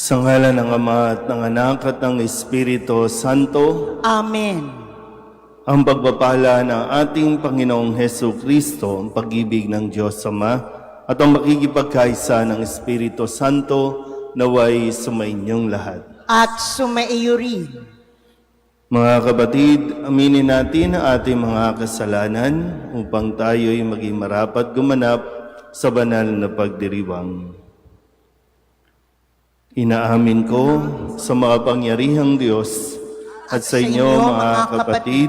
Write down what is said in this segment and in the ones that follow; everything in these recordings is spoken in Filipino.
Sa ngalan ng Ama at ng Anak at ng Espiritu Santo, Amen. ang pagpapala ng ating Panginoong Heso Kristo, ang pag-ibig ng Diyos Ama, at ang makikipagkaisa ng Espiritu Santo naway sumainyong lahat. At sumaiyo rin. Mga kapatid, aminin natin ang ating mga kasalanan upang tayo'y maging marapat gumanap sa banal na pagdiriwang. Inaamin ko sa makapangyarihang Diyos at sa inyo mga kapatid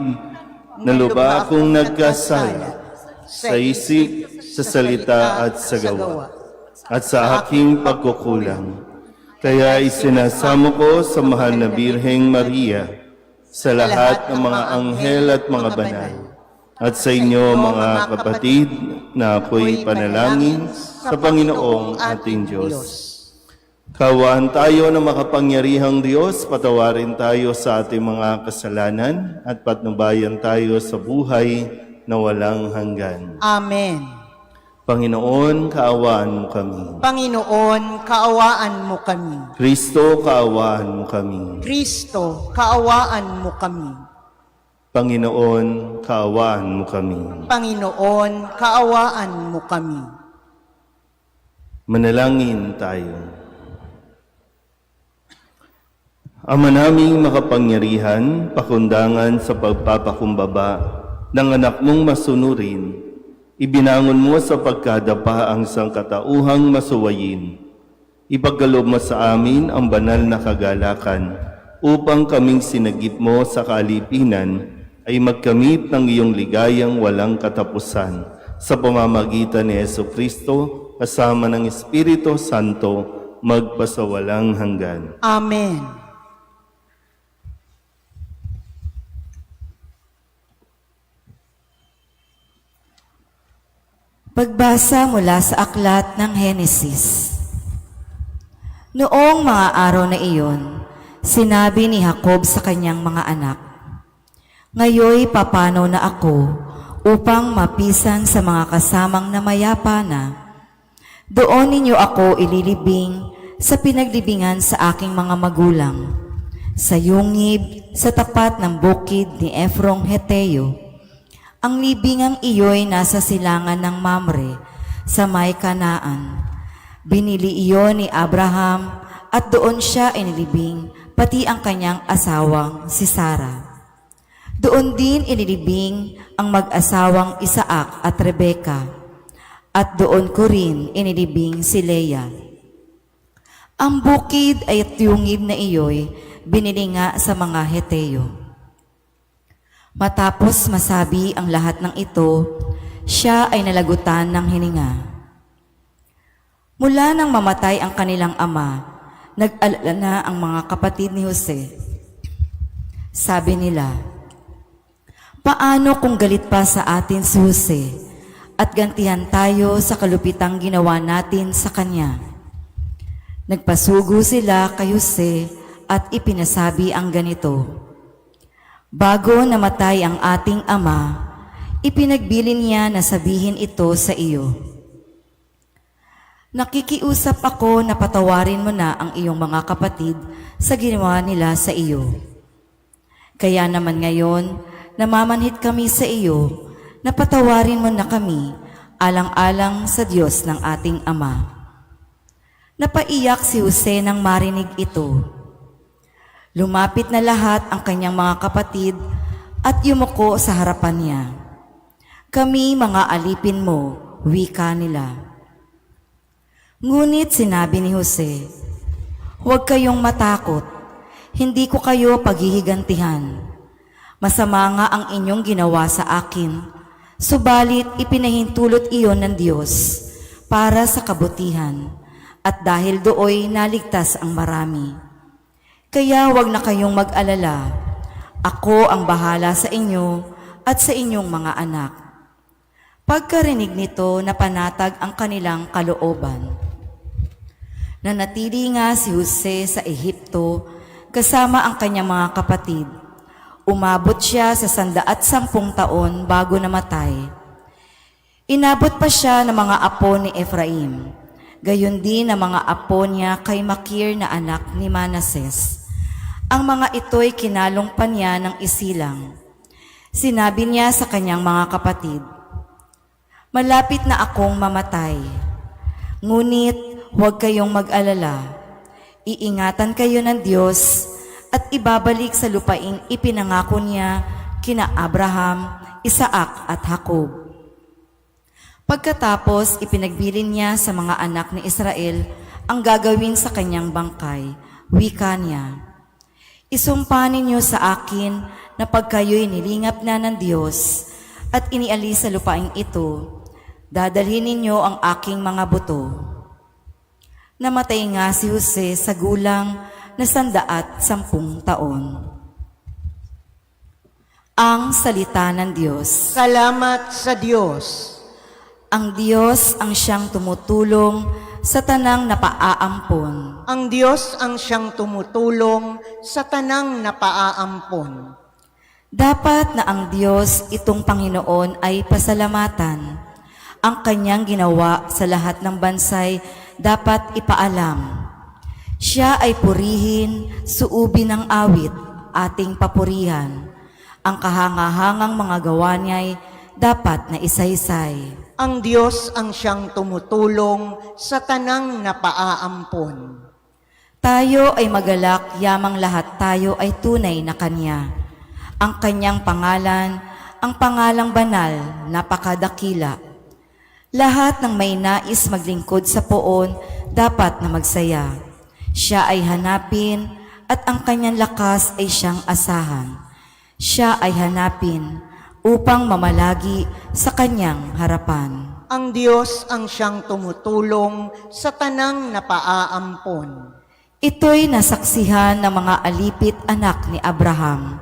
na lubha akong nagkasala sa isip, sa salita at sa gawa at sa aking pagkukulang. Kaya isinasamo ko sa mahal na Birheng Maria, sa lahat ng mga anghel at mga banal, at sa inyo mga kapatid na ako'y panalangin sa Panginoong ating Diyos. Kaawaan tayo ng makapangyarihang Diyos, patawarin tayo sa ating mga kasalanan at patnubayan tayo sa buhay na walang hanggan. Amen. Panginoon, kaawaan mo kami. Panginoon, kaawaan mo kami. Kristo, kaawaan mo kami. Kristo, kaawaan mo kami. Panginoon, kaawaan mo kami. Panginoon, kaawaan mo kami. Manalangin tayo. Ama naming makapangyarihan, pakundangan sa pagpapakumbaba ng anak mong masunurin, ibinangon mo sa pagkadapa ang sangkatauhang masuwayin. Ipagkaloob mo sa amin ang banal na kagalakan upang kaming sinagip mo sa kalipinan ay magkamit ng iyong ligayang walang katapusan sa pamamagitan ni Jesucristo kasama ng Espiritu Santo magpasawalang hanggan. Amen. Pagbasa mula sa aklat ng Henesis. Noong mga araw na iyon, sinabi ni Jacob sa kanyang mga anak, "Ngayoy papanaw na ako upang mapisan sa mga kasamang na mayapa na. Doon ninyo ako ililibing sa pinaglibingan sa aking mga magulang, sa yungib sa tapat ng bukid ni Efrong Heteo. Ang libingang iyo'y nasa silangan ng Mamre sa may Kanaan. Binili iyon ni Abraham at doon siya inilibing pati ang kanyang asawang si Sara. Doon din inilibing ang mag-asawang Isaac at Rebeka at doon ko rin inilibing si Leah. Ang bukid ay tiyungib na iyo'y binili nga sa mga Heteo. Matapos masabi ang lahat ng ito, siya ay nalagutan ng hininga. Mula nang mamatay ang kanilang ama, nag-alala na ang mga kapatid ni Jose. Sabi nila, "Paano kung galit pa sa atin si Jose at gantihan tayo sa kalupitang ginawa natin sa kanya?" Nagpasugo sila kay Jose at ipinasabi ang ganito, "Bago namatay ang ating ama, ipinagbilin niya na sabihin ito sa iyo. Nakikiusap ako na patawarin mo na ang iyong mga kapatid sa ginawa nila sa iyo. Kaya naman ngayon, namamanhid kami sa iyo na patawarin mo na kami alang-alang sa Diyos ng ating ama." Napaiyak si Jose nang marinig ito. Lumapit na lahat ang kanyang mga kapatid at yumuko sa harapan niya. "Kami mga alipin mo," wika nila. Ngunit sinabi ni Jose, "Huwag kayong matakot, hindi ko kayo paghihigantihan. Masama nga ang inyong ginawa sa akin, subalit ipinahintulot iyon ng Diyos para sa kabutihan, at dahil dooy naligtas ang marami. Kaya huwag na kayong mag-alala. Ako ang bahala sa inyo at sa inyong mga anak." Pagkarinig nito, napanatag ang kanilang kalooban. Nanatili nga si Jose sa Ehipto kasama ang kanyang mga kapatid. Umabot siya sa 110 taon bago namatay. Inabot pa siya ng mga apo ni Efraim. Gayon din ang mga apo niya kay Makir na anak ni Manases. Ang mga ito'y kinalong pa niya ng isilang. Sinabi niya sa kanyang mga kapatid, "Malapit na akong mamatay. Ngunit huwag kayong mag-alala. Iingatan kayo ng Diyos at ibabalik sa lupaing ipinangako niya kina Abraham, Isaac at Jacob." Pagkatapos, ipinagbilin niya sa mga anak ni Israel ang gagawin sa kanyang bangkay. Wika niya, "Isumpa ninyo sa akin na pag kayo'y nilingap na ng Diyos at inialis sa lupaing ito, dadalhin ninyo ang aking mga buto." Namatay nga si Jose sa gulang na 110 taon. Ang salita ng Diyos. Salamat sa Diyos. Ang Diyos ang siyang tumutulong sa tanang napaaampon. Ang Diyos ang siyang tumutulong sa tanang napaaampon. Dapat na ang Diyos itong Panginoon ay pasalamatan. Ang kanyang ginawa sa lahat ng bansay dapat ipaalam. Siya ay purihin, suubin ng awit, ating papurihan. Ang kahangahangang mga gawa niya'y dapat na isaysay. Ang Diyos ang siyang tumutulong sa tanang napaaampon. Tayo ay magalak, yamang lahat tayo ay tunay na Kanya. Ang Kanyang pangalan, ang pangalang banal, napakadakila. Lahat ng may nais maglingkod sa poon, dapat na magsaya. Siya ay hanapin, at ang Kanyang lakas ay siyang asahan. Siya ay hanapin, upang mamalagi sa Kanyang harapan. Ang Diyos ang siyang tumutulong sa tanang napaaampon. Ito'y nasaksihan ng mga alipit anak ni Abraham.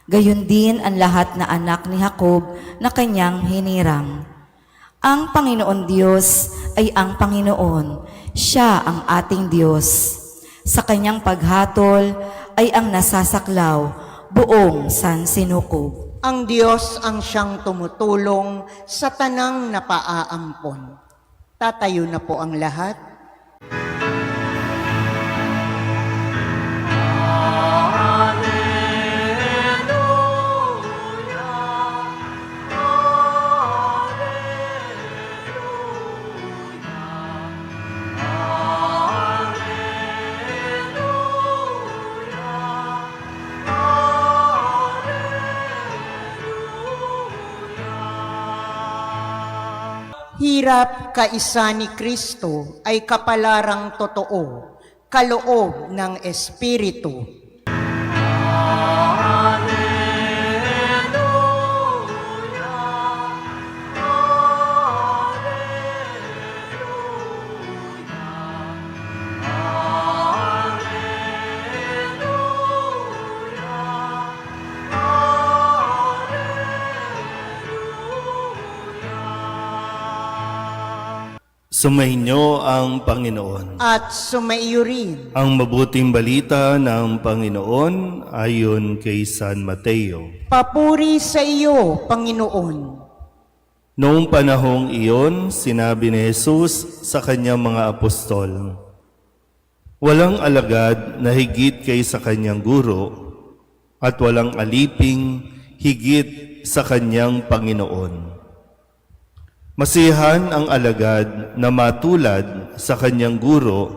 Gayon din ang lahat na anak ni Jacob na kanyang hinirang. Ang Panginoon Diyos ay ang Panginoon. Siya ang ating Diyos. Sa kanyang paghatol ay ang nasasaklaw, buong sansinukob. Ang Diyos ang siyang tumutulong sa tanang napaaampon. Tatayo na po ang lahat. Hirap kaisa ni Kristo ay kapalarang totoo, kaloob ng Espiritu. Sumainyo ang Panginoon. At sumaiyo rin. Ang mabuting balita ng Panginoon ayon kay San Mateo. Papuri sa iyo, Panginoon. Noong panahong iyon, sinabi ni Jesus sa kanyang mga apostol, "Walang alagad na higit kay sa kanyang guro, at walang aliping higit sa kanyang Panginoon. Masihan ang alagad na matulad sa kanyang guro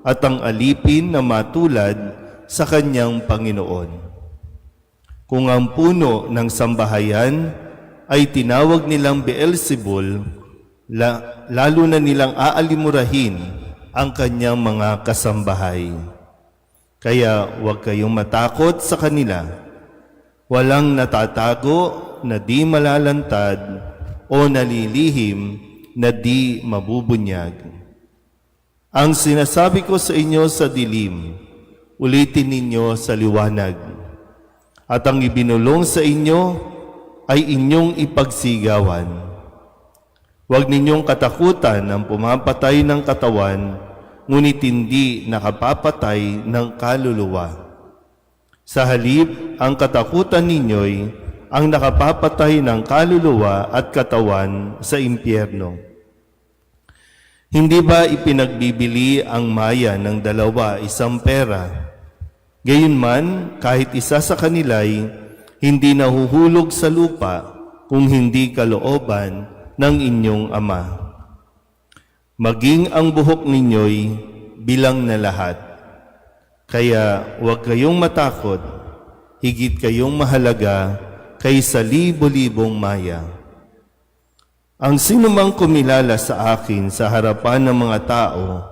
at ang alipin na matulad sa kanyang Panginoon. Kung ang puno ng sambahayan ay tinawag nilang Beelzebul, lalo na nilang aalimurahin ang kanyang mga kasambahay. Kaya huwag kayong matakot sa kanila. Walang natatago na di malalantad o nalilihim na di mabubunyag. Ang sinasabi ko sa inyo sa dilim, ulitin ninyo sa liwanag. At ang ibinulong sa inyo ay inyong ipagsigawan. Huwag ninyong katakutan ang pumapatay ng katawan, ngunit hindi nakapapatay ng kaluluwa. Sa halip, ang katakutan ninyo'y ang nakapapatay ng kaluluwa at katawan sa impyerno. Hindi ba ipinagbibili ang maya ng dalawa isang pera? Gayunman, kahit isa sa kanila'y hindi nahuhulog sa lupa kung hindi kalooban ng inyong Ama. Maging ang buhok ninyo'y bilang na lahat. Kaya huwag kayong matakot, higit kayong mahalaga kaysa libo-libong maya. Ang sinumang kumilala sa akin sa harapan ng mga tao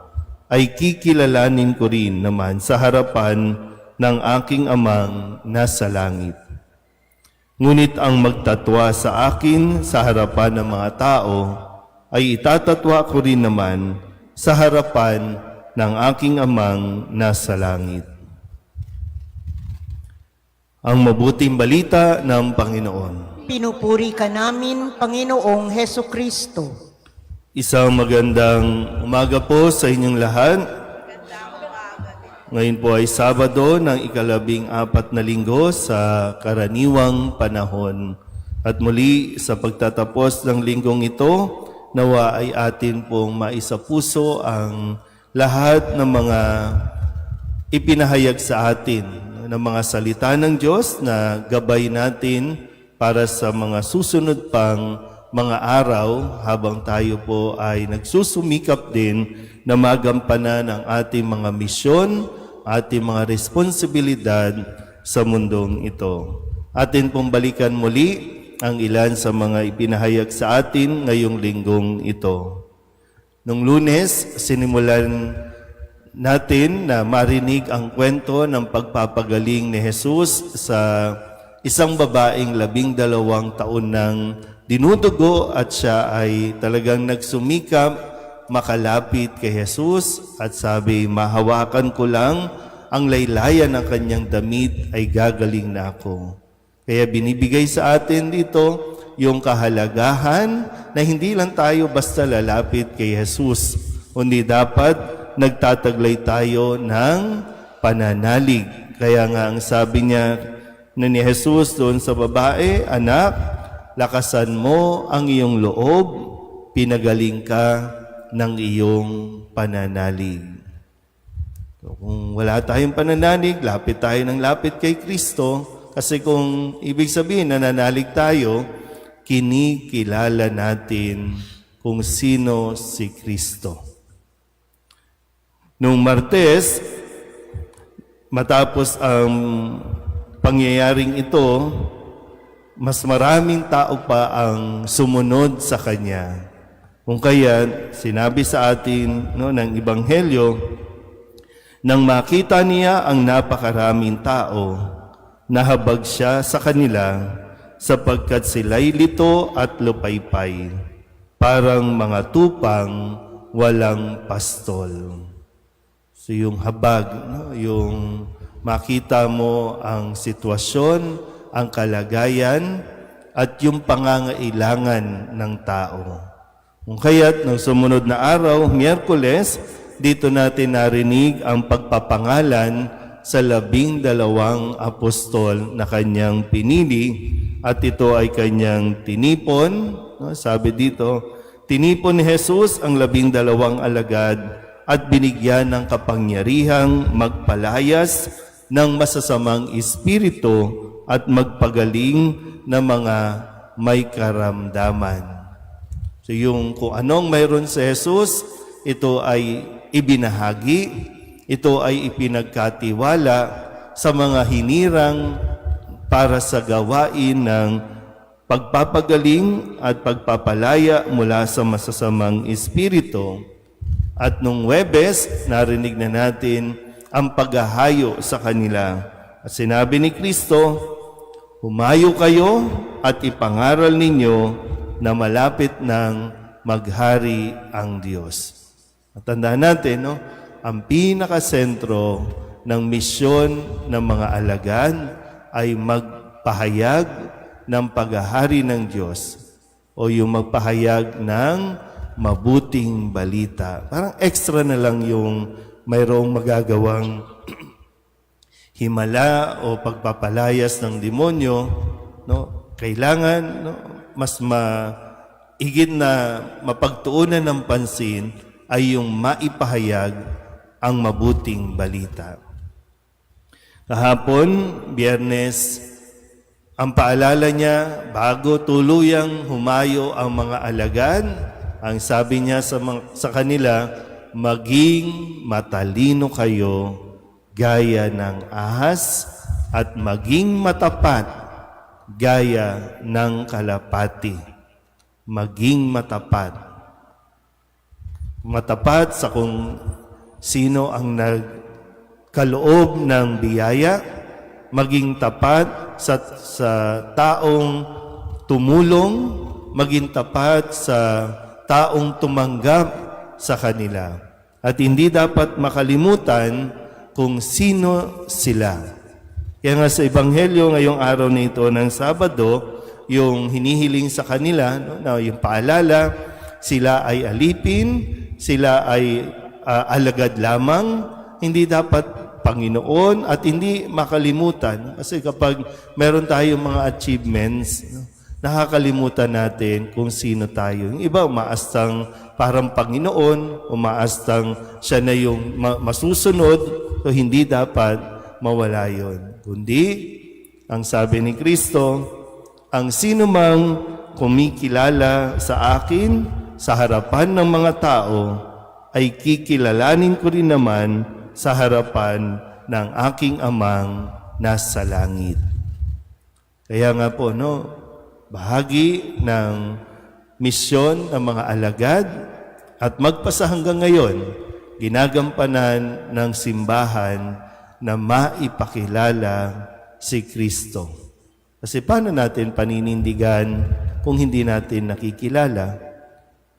ay kikilalanin ko rin naman sa harapan ng aking Amang nasa langit. Ngunit ang magtatwa sa akin sa harapan ng mga tao ay itatatwa ko rin naman sa harapan ng aking Amang nasa langit. Ang mabuting balita ng Panginoon. Pinupuri ka namin, Panginoong Heso Kristo. Isang magandang umaga po sa inyong lahat. Ngayon po ay Sabado ng 14 na linggo sa karaniwang panahon. At muli sa pagtatapos ng linggong ito, nawa ay atin pong maisapuso ang lahat ng mga ipinahayag sa atin ng mga salita ng Diyos na gabay natin para sa mga susunod pang mga araw habang tayo po ay nagsusumikap din na magampanan ang ating mga misyon, ating mga responsibilidad sa mundong ito. Atin pong balikan muli ang ilan sa mga ipinahayag sa atin ngayong linggong ito. Nung Lunes, sinimulan natin na marinig ang kwento ng pagpapagaling ni Jesus sa isang babaeng 12 taon nang dinudugo at siya ay talagang nagsumikap makalapit kay Jesus at sabi, mahawakan ko lang ang laylayan ng kanyang damit ay gagaling na ako. Kaya binibigay sa atin dito yung kahalagahan na hindi lang tayo basta lalapit kay Jesus, kundi dapat nagtataglay tayo ng pananalig. Kaya nga ang sabi niya ni Jesus doon sa babae, anak, lakasan mo ang iyong loob, pinagaling ka ng iyong pananalig. So, kung wala tayong pananalig, lapit tayo ng lapit kay Kristo, kasi kung ibig sabihin nananalig tayo, kinikilala natin kung sino si Kristo. Noong Martes, matapos ang pangyayaring ito, mas maraming tao pa ang sumunod sa Kanya. Kung kaya, sinabi sa atin ng Ebanghelyo, nang makita niya ang napakaraming tao, nahabag siya sa kanila sapagkat sila'y lito at lupaypay, parang mga tupang walang pastol. So yung habag, yung makita mo ang sitwasyon, ang kalagayan, at yung pangangailangan ng tao. Kung kaya't nung sumunod na araw, Miyerkules, dito natin narinig ang pagpapangalan sa 12 apostol na kanyang pinili at ito ay kanyang tinipon. Sabi dito, tinipon ni Jesus ang 12 alagad at binigyan ng kapangyarihang magpalayas ng masasamang espiritu at magpagaling ng mga may karamdaman. So yung kung anong mayroon sa Jesus, ito ay ibinahagi, ito ay ipinagkatiwala sa mga hinirang para sa gawain ng pagpapagaling at pagpapalaya mula sa masasamang espiritu. At nung Huwebes, narinig na natin ang paghahayo sa kanila. At sinabi ni Kristo, humayo kayo at ipangaral ninyo na malapit ng maghari ang Diyos. At tandaan natin, ang pinakasentro ng misyon ng mga alagad ay magpahayag ng paghahari ng Diyos o yung magpahayag ng mabuting balita. Parang extra na lang yung mayroong magagawang himala o pagpapalayas ng demonyo, kailangan mas higit na mapagtuunan ng pansin ay yung maipahayag ang mabuting balita. Kahapon, Biyernes, ang paalala niya, bago tuluyang humayo ang mga alagad, ang sabi niya sa kanila, maging matalino kayo gaya ng ahas at maging matapat gaya ng kalapati. Maging matapat. Matapat sa kung sino ang nagkaloob ng biyaya, maging tapat sa taong tumulong, maging tapat sa taong tumanggap sa kanila. At hindi dapat makalimutan kung sino sila. Kaya nga sa Ebanghelyo ngayong araw na ito ng Sabado, yung hinihiling sa kanila, na yung paalala, sila ay alipin, sila ay alagad lamang, hindi dapat Panginoon at hindi makalimutan. Kasi kapag meron tayong mga achievements, nakakalimutan natin kung sino tayo. Yung iba umaastang parang Panginoon, umaastang siya na yung masusunod, so hindi dapat mawala yun. Kundi, ang sabi ni Kristo, ang sino mang kumikilala sa akin sa harapan ng mga tao, ay kikilalanin ko rin naman sa harapan ng aking amang nasa langit. Kaya nga po, bahagi ng misyon ng mga alagad at magpasa hanggang ngayon, ginagampanan ng simbahan na maipakilala si Kristo. Kasi paano natin paninindigan kung hindi natin nakikilala?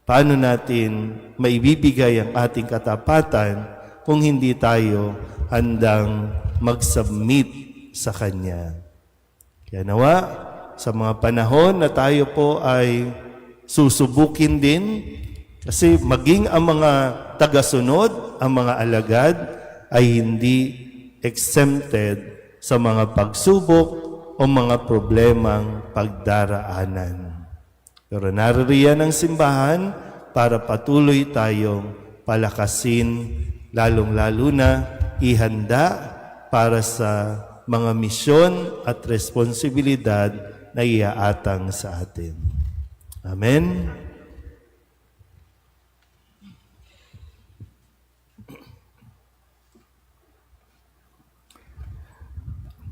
Paano natin maibibigay ang ating katapatan kung hindi tayo handang mag-submit sa Kanya? Kaya nawa, sa mga panahon na tayo po ay susubukin din, kasi maging ang mga tagasunod, ang mga alagad, ay hindi exempted sa mga pagsubok o mga problemang pagdaraanan. Pero naririyan ang simbahan para patuloy tayong palakasin, lalong-lalo na ihanda para sa mga misyon at responsibilidad na iaatang sa atin. Amen.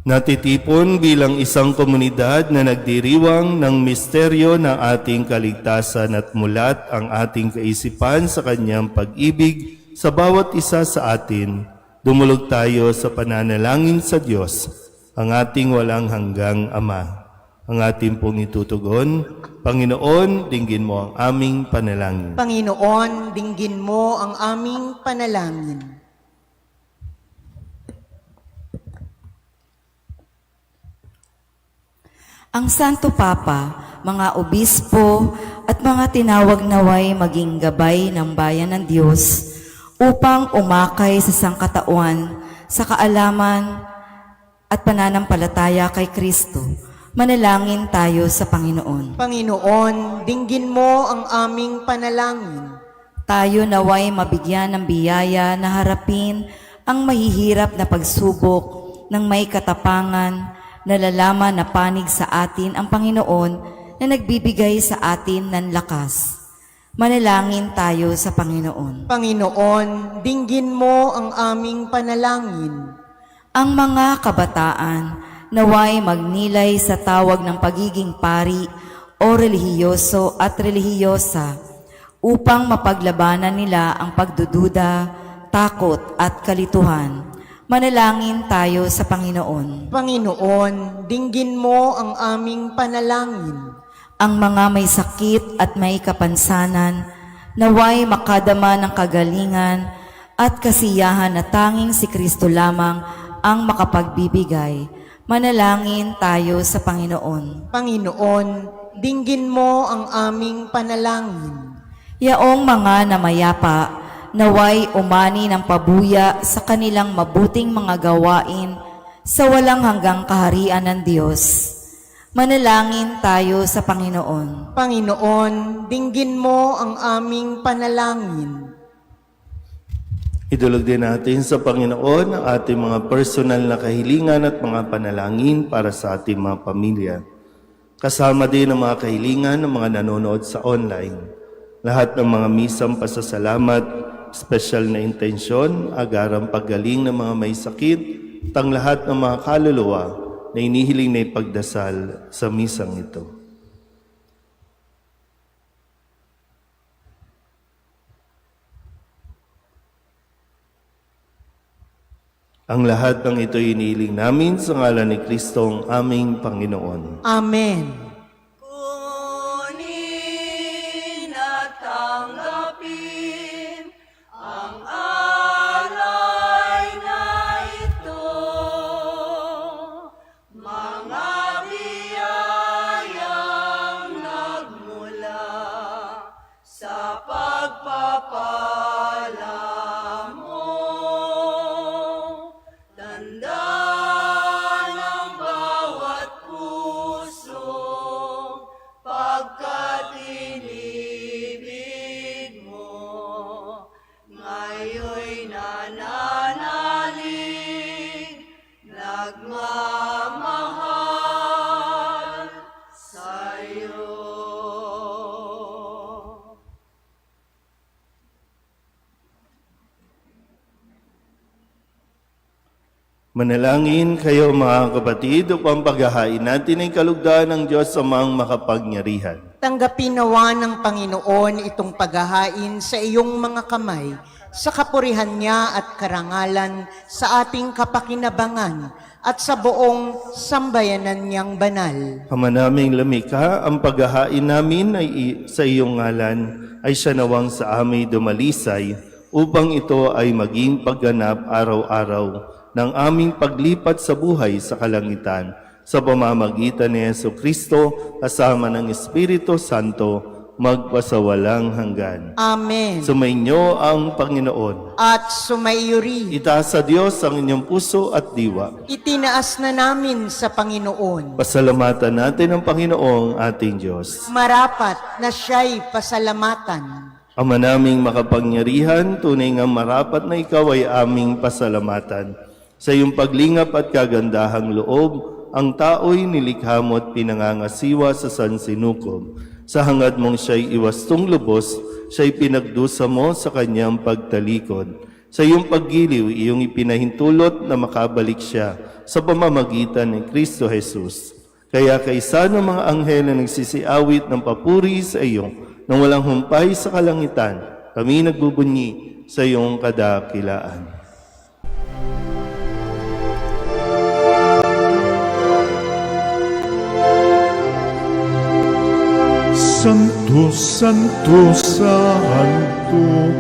Natitipon bilang isang komunidad na nagdiriwang ng misteryo ng ating kaligtasan at mulat ang ating kaisipan sa Kanyang pag-ibig sa bawat isa sa atin, dumulog tayo sa pananalangin sa Diyos, ang ating walang hanggang Ama. Ang ating pong itutugon, Panginoon, dinggin mo ang aming panalangin. Panginoon, dinggin mo ang aming panalangin. Ang Santo Papa, mga obispo at mga tinawag naway maging gabay ng bayan ng Diyos upang umakay sa sangkatauhan, sa kaalaman at pananampalataya kay Kristo. Manalangin tayo sa Panginoon. Panginoon, dinggin mo ang aming panalangin. Tayo naway mabigyan ng biyaya na harapin ang mahihirap na pagsubok ng may katapangan, nalalaman na panig sa atin ang Panginoon na nagbibigay sa atin ng lakas. Manalangin tayo sa Panginoon. Panginoon, dinggin mo ang aming panalangin. Ang mga kabataan naway magnilay sa tawag ng pagiging pari o relihiyoso at relihiyosa upang mapaglabanan nila ang pagdududa, takot at kalituhan. Manalangin tayo sa Panginoon. Panginoon, dinggin mo ang aming panalangin. Ang mga may sakit at may kapansanan, naway makadama ng kagalingan at kasiyahan na tanging si Kristo lamang ang makapagbibigay. Manalangin tayo sa Panginoon. Panginoon, dinggin mo ang aming panalangin. Yaong mga namayapa, naway umani ng pabuya sa kanilang mabuting mga gawain sa walang hanggang kaharian ng Diyos. Manalangin tayo sa Panginoon. Panginoon, dinggin mo ang aming panalangin. Idulog din natin sa Panginoon ang ating mga personal na kahilingan at mga panalangin para sa ating mga pamilya. Kasama din ang mga kahilingan ng mga nanonood sa online. Lahat ng mga misang pasasalamat, special na intensyon, agarang paggaling ng mga may sakit, at ang lahat ng mga kaluluwa na inihiling na ipagdasal sa misang ito. Ang lahat ng ito inihiling namin sa ngalan ni Kristong aming Panginoon. Amen. Kunin at tanggapin ang alay na ito, mga biyayang nagmula sa pagpapala mo. Tanda ng bawat puso pagkat inibig mo, ngayon'y nananalig, nagmamahal sa'yo. Manalangin kayo mga kapatid upang paghahain natin ay kalugdan ng Diyos amang makapangyarihan. Tanggapin nawa ng Panginoon itong paghahain sa iyong mga kamay, sa kapurihan niya at karangalan, sa ating kapakinabangan, at sa buong sambayanan niyang banal. Ama naming lamika, ang paghahain namin ay sa iyong ngalan ay siya nawang sa amin dumalisay upang ito ay maging pagganap araw-araw ng aming paglipat sa buhay sa kalangitan sa pamamagitan ni Jesucristo kasama ng Espiritu Santo magpasawalang hanggan. Amen. Sumainyo ang Panginoon. At sumaiyo rin. Itaas sa Diyos ang inyong puso at diwa. Itinaas na namin sa Panginoon. Pasalamatan natin ang Panginoong ating Diyos. Marapat na siya'y pasalamatan. Ama naming makapangyarihan, tunay nga marapat na ikaw ay aming pasalamatan. Sa iyong paglingap at kagandahang loob, ang tao'y nilikha mo at pinangangasiwa sa sansinukob. Sa hangad mong siya'y iwastong lubos, siya'y pinagdusa mo sa kanyang pagtalikod. Sa iyong paggiliw, iyong ipinahintulot na makabalik siya sa pamamagitan ni Kristo Jesus. Kaya kaysa ng mga anghel na nagsisiawit ng papuri sa iyo, nang walang humpay sa kalangitan, kami nagbubunyi sa iyong kadakilaan. Santo, Santo, Santo,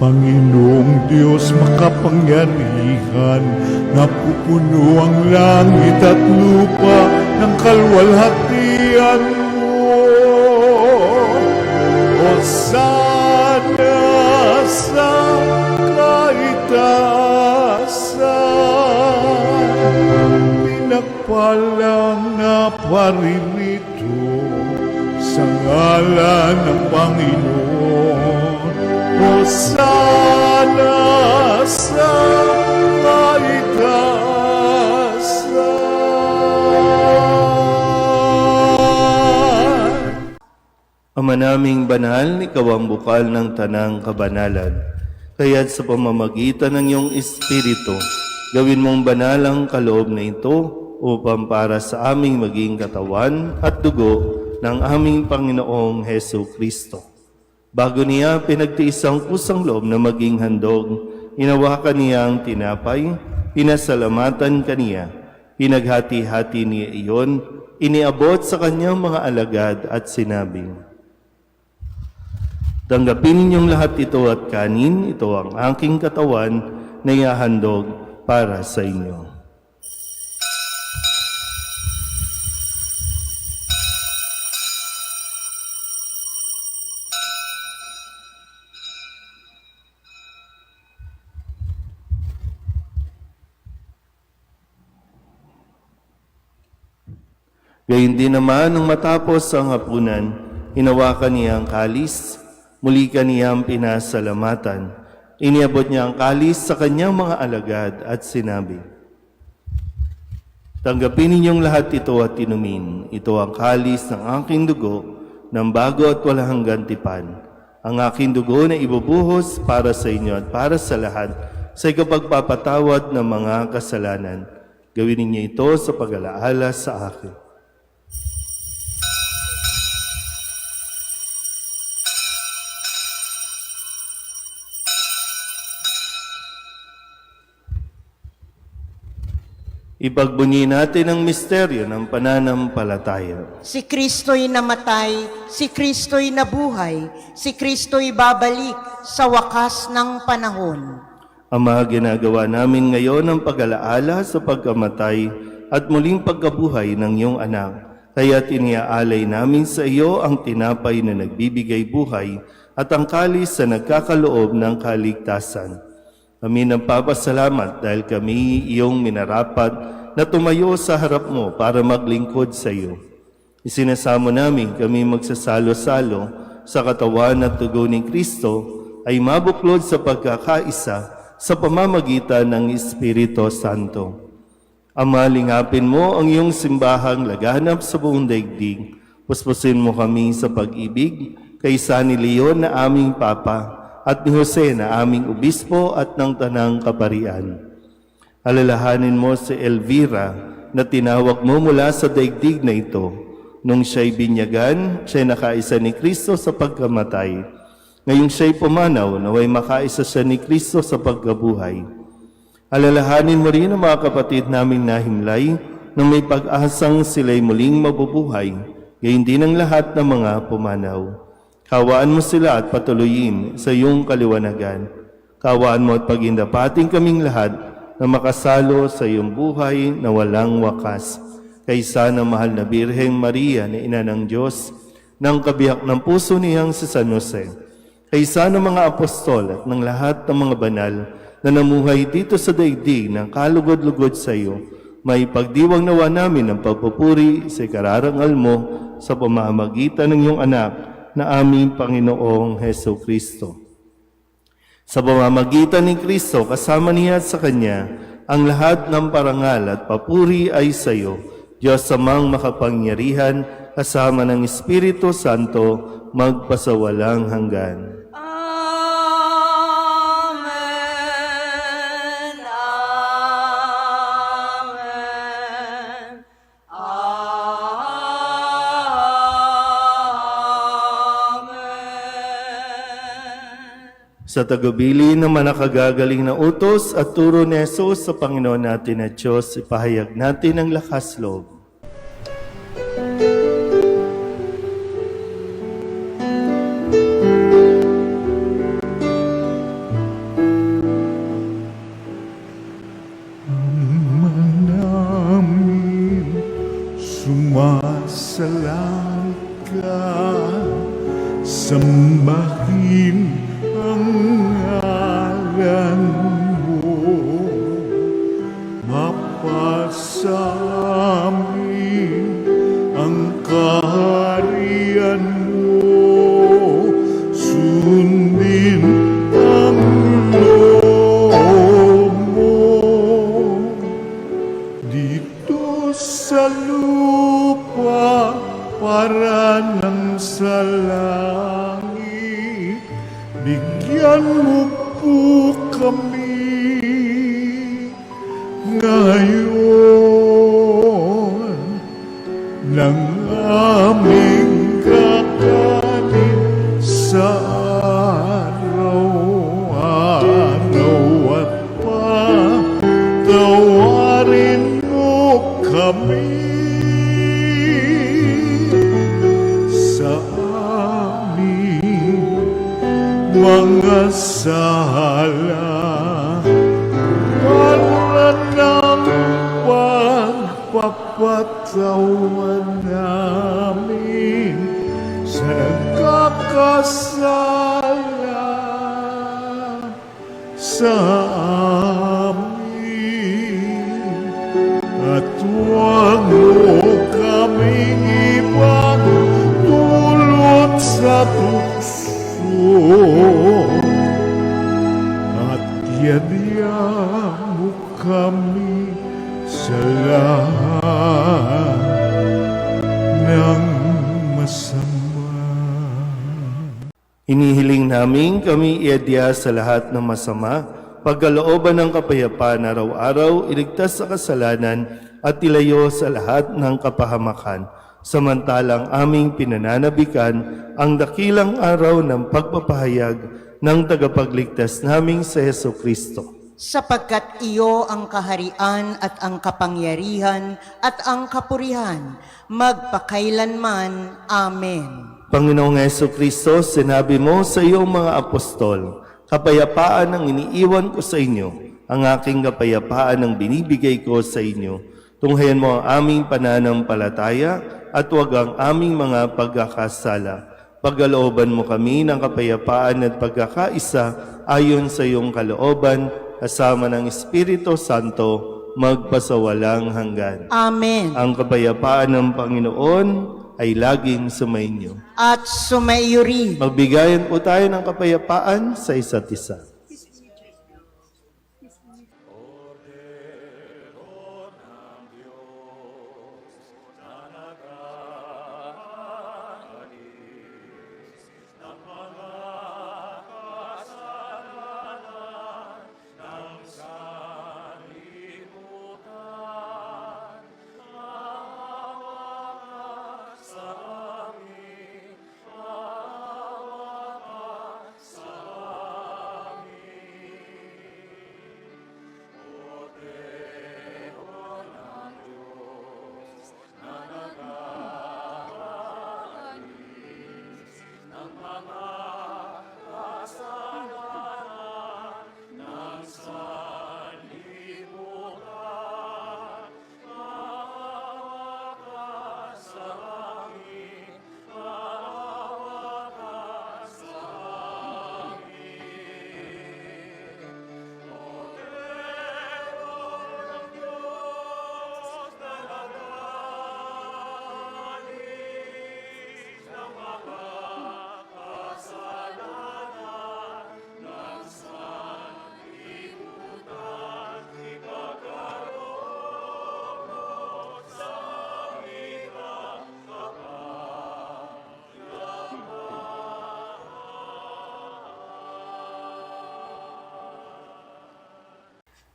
Panginoong Diyos makapangyarihan, napupuno ang langit at lupa ng kalwalhatian mo. Hosana sa kaitaasan, pinagpalang na paririto sa ngalan ng Panginoon. Hosana sa kaitaasan. Ama naming banal, ikaw ang bukal ng tanang kabanalan. Kaya't sa pamamagitan ng iyong Espiritu, gawin mong banal ang kaloob na ito upang para sa aming maging katawan at dugo ng aming Panginoong Hesu Kristo. Bago niya pinagtiis ang kusang loob na maging handog, hinawakan niya ang tinapay, pinasalamatan kaniya, pinaghati-hati niya iyon, iniabot sa kanyang mga alagad at sinabi, "Tanggapin ninyong lahat ito at kanin, ito ang aking katawan na ihahandog para sa inyo." Gayun din naman nung matapos ang hapunan, hinawakan niya ang kalis, muli kaniyang pinasalamatan, iniabot niya ang kalis sa kanyang mga alagad at sinabi, "Tanggapin ninyong lahat ito at inumin. Ito ang kalis ng aking dugo, ng bago at walang hanggang tipan. Ang aking dugo na ibubuhos para sa inyo at para sa lahat sa ikapagpapatawad ng mga kasalanan. Gawin ninyo ito sa pag-alaala sa akin." Ipagbunyi natin ang misteryo ng pananampalataya. Si Kristo'y namatay, si Kristo'y nabuhay, si Kristo'y babalik sa wakas ng panahon. Ama, ginagawa namin ngayon ang pag-alaala sa pagkamatay at muling pagkabuhay ng iyong anak. Kaya't iniaalay namin sa iyo ang tinapay na nagbibigay buhay at ang kalis na nagkakaloob ng kaligtasan. Kami nagpapasalamat dahil kami iyong minarapat na tumayo sa harap mo para maglingkod sa iyo. Isinasamo namin kami magsasalo-salo sa katawan at dugo ni Kristo ay mabuklod sa pagkakaisa sa pamamagitan ng Espiritu Santo. Ama, lingapin mo ang iyong simbahang laganap sa buong daigdig. Puspusin mo kami sa pag-ibig kay San Leon na aming Papa at ni Jose na aming obispo at ng tanang kaparian. Alalahanin mo si Elvira na tinawag mo mula sa daigdig na ito. Nung siya'y binyagan, siya'y nakaisa ni Kristo sa pagkamatay. Ngayong siya'y pumanaw, naway makaisa siya ni Kristo sa pagkabuhay. Alalahanin mo rin ang mga kapatid naming nahimlay na may pag-asang sila'y muling mabubuhay, gayon din ang lahat ng mga pumanaw. Kawaan mo sila at patuloyin sa iyong kaliwanagan. Kawaan mo at pagindapating kaming lahat na makasalo sa iyong buhay na walang wakas. Kaysa ng mahal na Birheng Maria na Ina ng Diyos, ng kabiyak ng puso niyang si San Jose, kaysa ng mga apostol at ng lahat ng mga banal na namuhay dito sa daigdig ng kalugod-lugod sa iyo, may pagdiwang nawa namin ang pagpupuri sa ikararangal mo sa pamamagitan ng iyong anak na aming Panginoong Heso Kristo. Sa pamamagitan ni Kristo, kasama niya at sa Kanya, ang lahat ng parangal at papuri ay sa iyo, Diyos amang makapangyarihan, kasama ng Espiritu Santo, magpasawalang hanggan. Amen. Amen. Amen. Sa tagubilin ng manakagagaling na utos at turo ni Jesus sa Panginoon natin at Diyos, ipahayag natin ang lakas loob. namin sumasalang ka, sambahin ang ngalan mo, mapasamin ang kaharian mo, sundin ang loob mo dito sa lupa para ng sa langit. Bigyan mo po kami ngayon ng aming kakanin sa araw-araw at patawarin mo kami sa aming mga sala para ng pagpapatawa namin sa nagkakasala sa amin, at huwag mo kaming ibang dulot sa tukso sa lahat ng masama. Hinihiling namin kami iadya sa lahat ng masama, pagkalooban ng kapayapaan araw-araw, iligtas sa kasalanan at ilayo sa lahat ng kapahamakan. Samantalang aming pinananabikan ang dakilang araw ng pagpapahayag ng tagapagligtas naming sa Heso Kristo. Sapagkat iyo ang kaharian at ang kapangyarihan at ang kapurihan, magpakailanman. Amen. Panginoong Heso Kristo, sinabi mo sa iyong mga apostol, kapayapaan ang iniiwan ko sa inyo, ang aking kapayapaan ang binibigay ko sa inyo. Tunghayan mo ang aming pananampalataya at huwag ang aming mga pagkakasala. Pagkalooban mo kami ng kapayapaan at pagkakaisa ayon sa iyong kalooban, kasama ng Espiritu Santo, magpasawalang hanggan. Amen. Ang kapayapaan ng Panginoon ay laging sumainyo. At sumaiyo rin. Magbigayan po tayo ng kapayapaan sa isa't isa.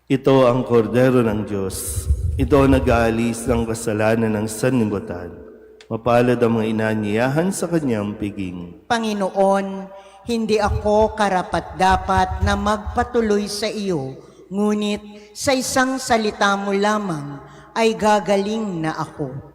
Ito ang kordero ng Diyos. Ito ang nag-aalis ng kasalanan ng sanlibutan. Mapalad ang mga inanyayahan sa kanyang piging. Panginoon, hindi ako karapat-dapat na magpatuloy sa iyo, ngunit sa isang salita mo lamang ay gagaling na ako.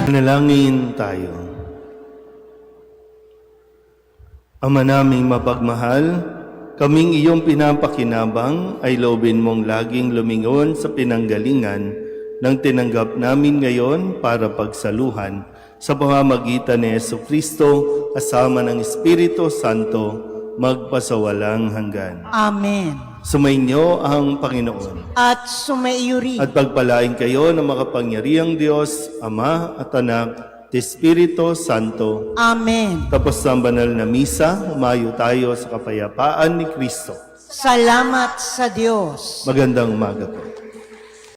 Manalangin tayo. Ama naming mapagmahal, kaming iyong pinapakinabang ay loobin mong laging lumingon sa pinanggalingan ng tinanggap namin ngayon para pagsaluhan sa pamamagitan ni Jesucristo kasama ng Espiritu Santo magpasawalang hanggan. Amen. Sumainyo ang Panginoon. At sumaiyo rin. At pagpalain kayo ng makapangyarihang Diyos, Ama at Anak, at Espiritu Santo. Amen. Tapos ng banal na misa, humayo tayo sa kapayapaan ni Kristo. Salamat sa Diyos. Magandang umaga po.